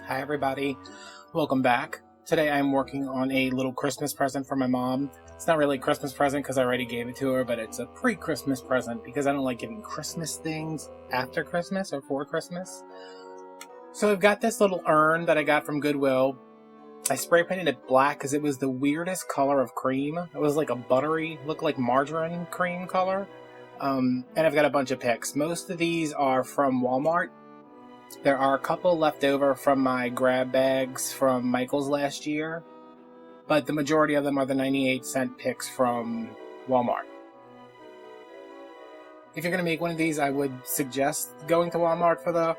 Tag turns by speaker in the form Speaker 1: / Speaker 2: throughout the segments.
Speaker 1: Hi everybody, welcome back. Today I'm working on a little Christmas present for my mom. It's not really a Christmas present because I already gave it to her, but it's a pre-Christmas present because I don't like giving Christmas things after Christmas or for Christmas. So I've got this little urn that I got from Goodwill. I spray painted it black because it was the weirdest color of cream. It was like a buttery, looked like margarine cream color. And I've got a bunch of picks. Most of these are from Walmart. There are a couple left over from my grab bags from Michael's last year, but the majority of them are the 98-cent picks from Walmart. If you're going to make one of these, I would suggest going to Walmart for the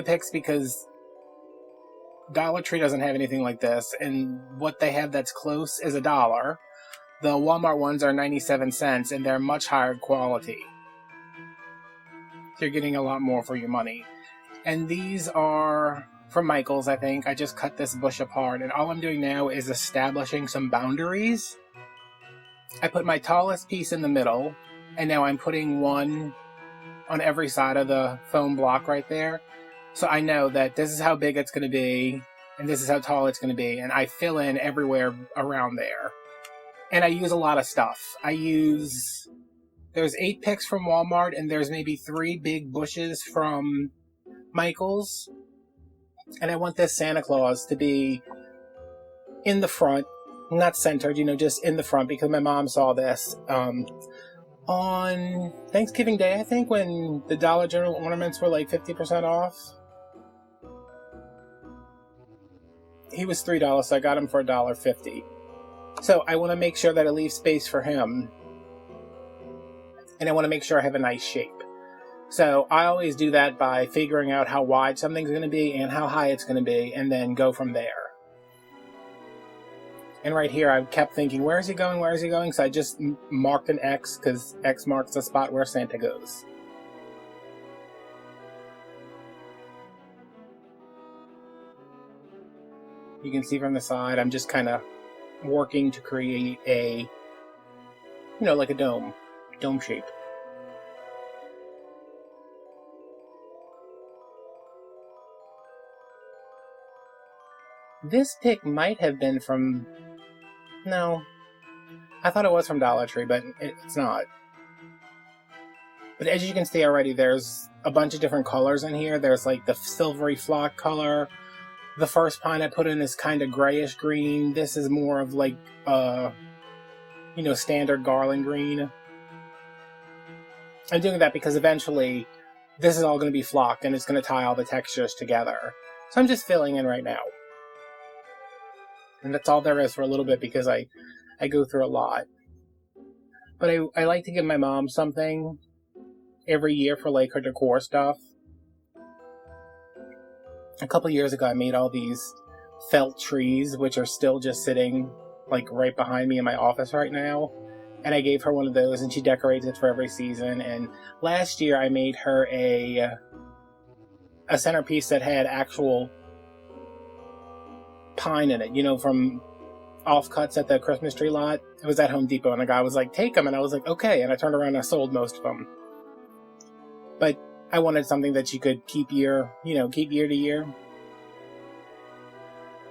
Speaker 1: picks because Dollar Tree doesn't have anything like this, and what they have that's close is $1. The Walmart ones are 97 cents, and they're much higher quality. So you're getting a lot more for your money. And these are from Michael's, I think. I just cut this bush apart, and all I'm doing now is establishing some boundaries. I put my tallest piece in the middle, and now I'm putting one on every side of the foam block right there. So I know that this is how big it's going to be, and this is how tall it's going to be, and I fill in everywhere around there. And I use a lot of stuff. There's 8 picks from Walmart, and there's maybe 3 big bushes from Michael's, and I want this Santa Claus to be in the front, not centered, just in the front, because my mom saw this on Thanksgiving Day, I think, when the Dollar General ornaments were like 50% off. He was $3, so I got him for $1.50. So I want to make sure that I leave space for him, and I want to make sure I have a nice shape. So I always do that by figuring out how wide something's going to be and how high it's going to be, and then go from there. And right here, I kept thinking, where is he going? Where is he going? So I just marked an X, because X marks the spot where Santa goes. You can see from the side, I'm just kind of working to create a, like a dome shape. This pick might have been from... No. I thought it was from Dollar Tree, but it's not. But as you can see already, there's a bunch of different colors in here. There's like the silvery flock color. The first pine I put in is kind of grayish green. This is more of like, standard garland green. I'm doing that because eventually this is all going to be flocked and it's going to tie all the textures together. So I'm just filling in right now. And that's all there is for a little bit because I go through a lot. But I like to give my mom something every year for like her decor stuff. A couple years ago I made all these felt trees, which are still just sitting like right behind me in my office right now. And I gave her one of those, and she decorates it for every season. And last year I made her a centerpiece that had actual pine in it, from offcuts at the Christmas tree lot. It was at Home Depot, and the guy was like, take them, and I was like, okay, and I turned around and I sold most of them. But I wanted something that you could keep year to year.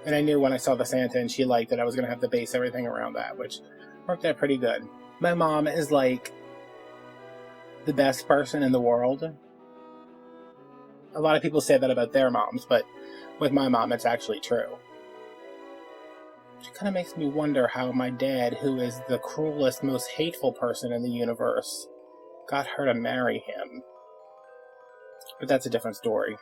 Speaker 1: And I knew when I saw the Santa and she liked it, I was going to have to base everything around that, which worked out pretty good. My mom is like the best person in the world. A lot of people say that about their moms, but with my mom, it's actually true. It kind of makes me wonder how my dad, who is the cruelest, most hateful person in the universe, got her to marry him. But that's a different story.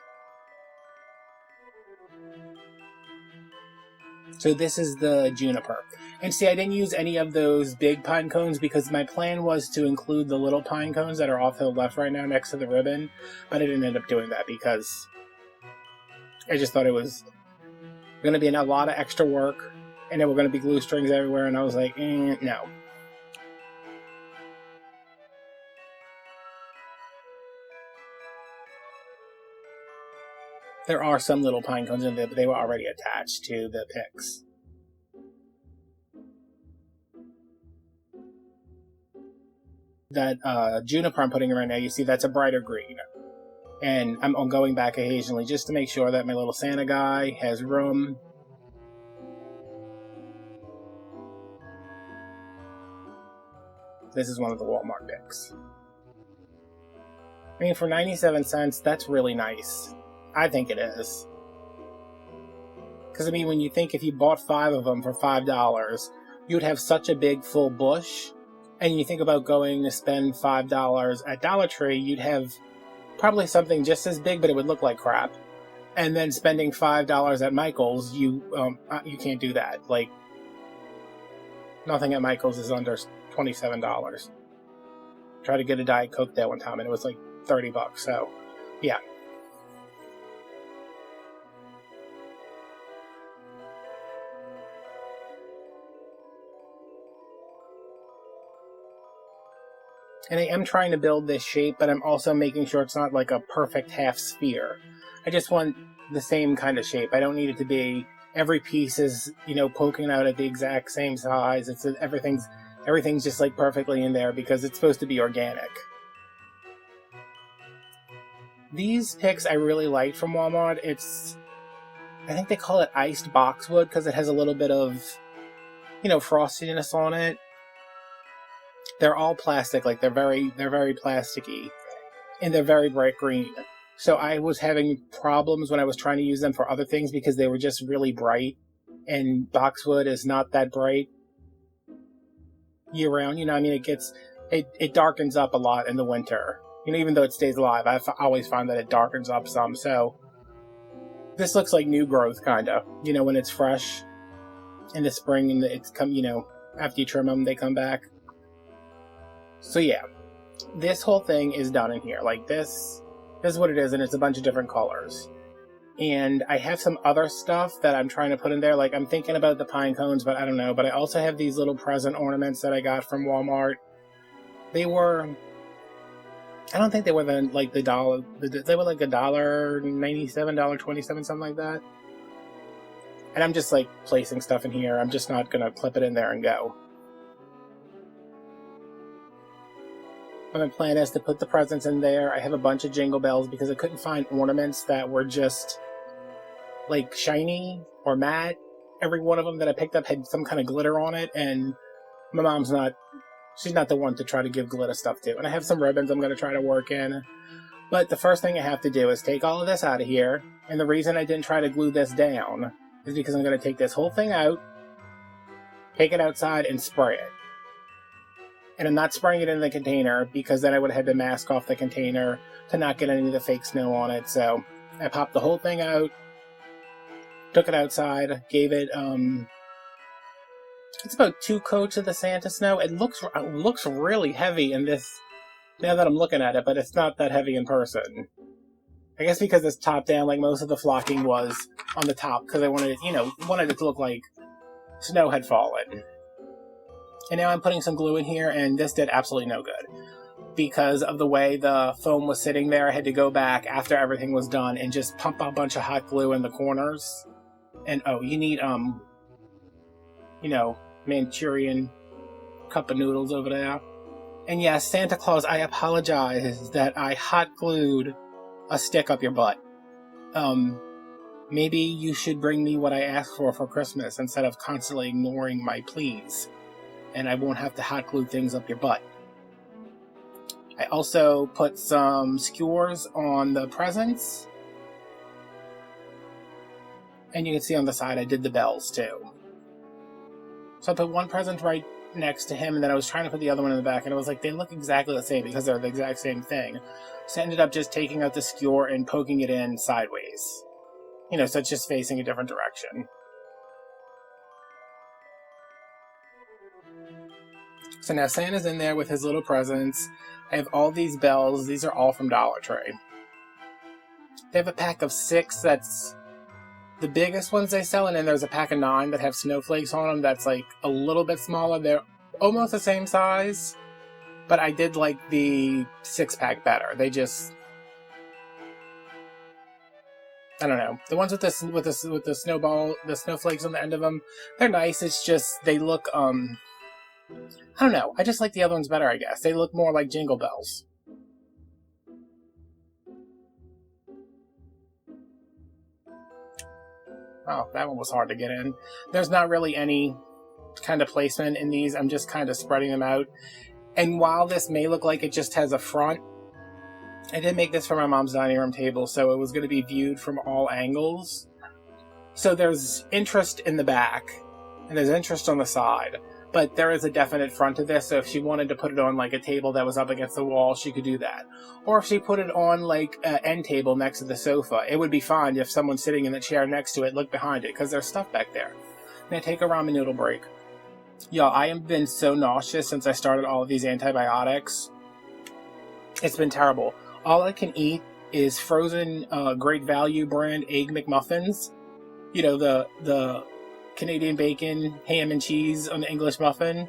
Speaker 1: So this is the juniper. And see, I didn't use any of those big pine cones because my plan was to include the little pine cones that are off to the left right now next to the ribbon. But I didn't end up doing that because I just thought it was going to be a lot of extra work. And there were going to be glue strings everywhere, and I was like, no. There are some little pine cones in there, but they were already attached to the picks. That juniper I'm putting in right now, you see that's a brighter green. And I'm going back occasionally just to make sure that my little Santa guy has room. This is one of the Walmart picks. I mean, for 97 cents, that's really nice. I think it is. Because, I mean, when you think if you bought 5 of them for $5, you'd have such a big full bush. And you think about going to spend $5 at Dollar Tree, you'd have probably something just as big, but it would look like crap. And then spending $5 at Michael's, you can't do that. Like, nothing at Michael's is under $27. Tried to get a Diet Coke there one time, and it was like $30. So, yeah. And I am trying to build this shape, but I'm also making sure it's not like a perfect half sphere. I just want the same kind of shape. I don't need it to be every piece is, poking out at the exact same size. It's everything's just like perfectly in there because it's supposed to be organic. These picks I really like from Walmart. I think they call it iced boxwood because it has a little bit of, frostiness on it. They're all plastic, like they're very plasticky, and they're very bright green. So I was having problems when I was trying to use them for other things because they were just really bright, and boxwood is not that bright year round. It darkens up a lot in the winter. Even though it stays alive, I always find that it darkens up some. So this looks like new growth, kind of. When it's fresh in the spring and it's come, after you trim them, they come back. So yeah, this whole thing is done in here. Like this is what it is, and it's a bunch of different colors. And I have some other stuff that I'm trying to put in there. Like I'm thinking about the pine cones, but I don't know. But I also have these little present ornaments that I got from Walmart. They were, I don't think they were like the dollar. They were like $1.97, $1.27, something like that. And I'm just like placing stuff in here. I'm just not gonna clip it in there and go. My plan is to put the presents in there. I have a bunch of jingle bells because I couldn't find ornaments that were just like shiny or matte. Every one of them that I picked up had some kind of glitter on it, and my mom's she's not the one to try to give glitter stuff to. And I have some ribbons I'm going to try to work in. But the first thing I have to do is take all of this out of here. And the reason I didn't try to glue this down is because I'm going to take this whole thing out, take it outside, and spray it. And I'm not spraying it in the container because then I would have had to mask off the container to not get any of the fake snow on it. So I popped the whole thing out, took it outside, gave it, it's about 2 coats of the Santa snow. It looks really heavy in this, now that I'm looking at it, but it's not that heavy in person. I guess because it's top down, like most of the flocking was on the top, because I wanted it to look like snow had fallen. And now I'm putting some glue in here, and this did absolutely no good. Because of the way the foam was sitting there, I had to go back after everything was done and just pump a bunch of hot glue in the corners. And you need, Manchurian cup of noodles over there. And yes, Santa Claus, I apologize that I hot glued a stick up your butt. Maybe you should bring me what I asked for Christmas instead of constantly ignoring my pleas. And I won't have to hot glue things up your butt. I also put some skewers on the presents. And you can see on the side I did the bells too. So I put one present right next to him, and then I was trying to put the other one in the back, and it was like they look exactly the same because they're the exact same thing. So I ended up just taking out the skewer and poking it in sideways. So it's just facing a different direction. So now Santa's in there with his little presents. I have all these bells. These are all from Dollar Tree. They have a pack of 6 that's the biggest ones they sell, and then there's a pack of 9 that have snowflakes on them that's like a little bit smaller. They're almost the same size, but I did like the 6-pack better. They just, I don't know. The ones with the snowflakes on the end of them, they're nice. It's just they look I don't know. I just like the other ones better, I guess. They look more like jingle bells. Oh, that one was hard to get in. There's not really any kind of placement in these. I'm just kind of spreading them out. And while this may look like it just has a front, I did make this for my mom's dining room table, so it was going to be viewed from all angles. So there's interest in the back, and there's interest on the side, but there is a definite front to this, so if she wanted to put it on like a table that was up against the wall, she could do that. Or if she put it on like an end table next to the sofa, it would be fine if someone sitting in the chair next to it looked behind it, because there's stuff back there. Now take a ramen noodle break. Y'all, I have been so nauseous since I started all of these antibiotics. It's been terrible. All I can eat is frozen Great Value brand Egg McMuffins. You know, the Canadian bacon, ham and cheese on the English muffin.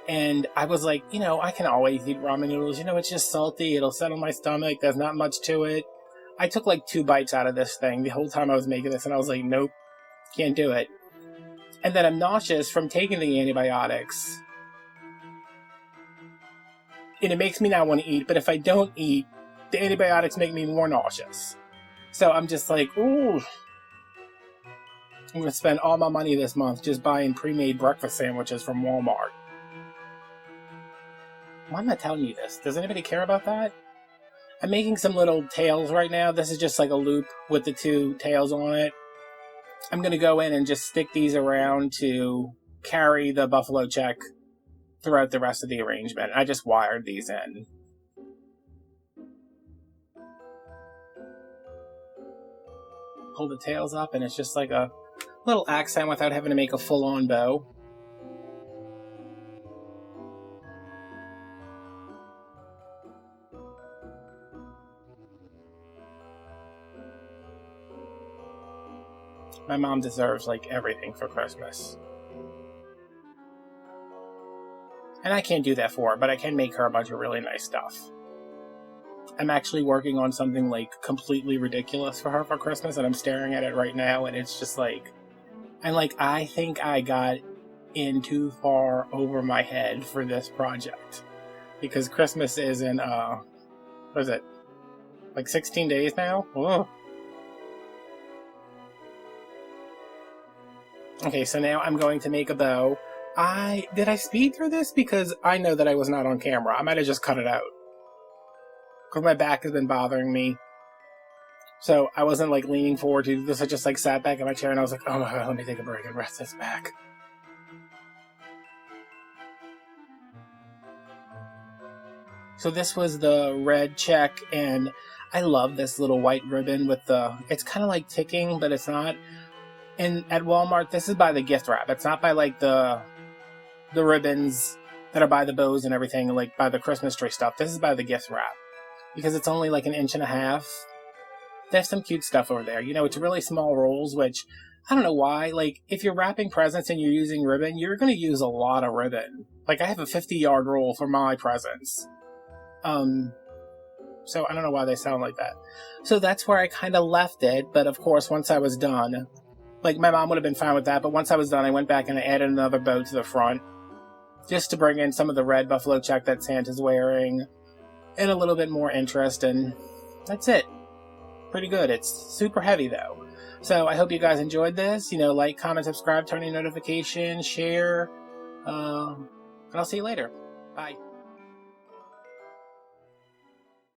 Speaker 1: And I was like, you know, I can always eat ramen noodles. You know, it's just salty. It'll settle my stomach. There's not much to it. I took like 2 bites out of this thing the whole time I was making this. And I was like, nope, can't do it. And then I'm nauseous from taking the antibiotics. And it makes me not want to eat. But if I don't eat, the antibiotics make me more nauseous. So I'm just like, ooh. I'm going to spend all my money this month just buying pre-made breakfast sandwiches from Walmart. Why am I telling you this? Does anybody care about that? I'm making some little tails right now. This is just like a loop with the 2 tails on it. I'm going to go in and just stick these around to carry the buffalo check throughout the rest of the arrangement. I just wired these in. Pull the tails up and it's just like a little accent without having to make a full-on bow. My mom deserves like everything for Christmas. And I can't do that for her, but I can make her a bunch of really nice stuff. I'm actually working on something like completely ridiculous for her for Christmas, and I'm staring at it right now, and it's just like, and like, I think I got in too far over my head for this project. Because Christmas is in, what is it? Like 16 days now? Whoa. Okay, so now I'm going to make a bow. Did I speed through this? Because I know that I was not on camera. I might have just cut it out. Because my back has been bothering me. So I wasn't like leaning forward to this. I just like sat back in my chair and I was like, oh my god, let me take a break and rest this back. So this was the red check, and I love this little white ribbon with the, it's kind of like ticking, but it's not. And at Walmart, this is by the gift wrap. It's not by like the ribbons that are by the bows and everything, like by the Christmas tree stuff. This is by the gift wrap. Because it's only like 1.5 inches. They have some cute stuff over there. You know, it's really small rolls, which, I don't know why. Like, if you're wrapping presents and you're using ribbon, you're going to use a lot of ribbon. Like, I have a 50-yard roll for my presents. So I don't know why they sound like that. So that's where I kind of left it. But of course, once I was done, like, my mom would have been fine with that. But once I was done, I went back and I added another bow to the front. Just to bring in some of the red buffalo check that Santa's wearing. And a little bit more interest. And that's it. Pretty good. It's super heavy, though. So I hope you guys enjoyed this. You know, like, comment, subscribe, turn on notifications, share. And I'll see you later. Bye.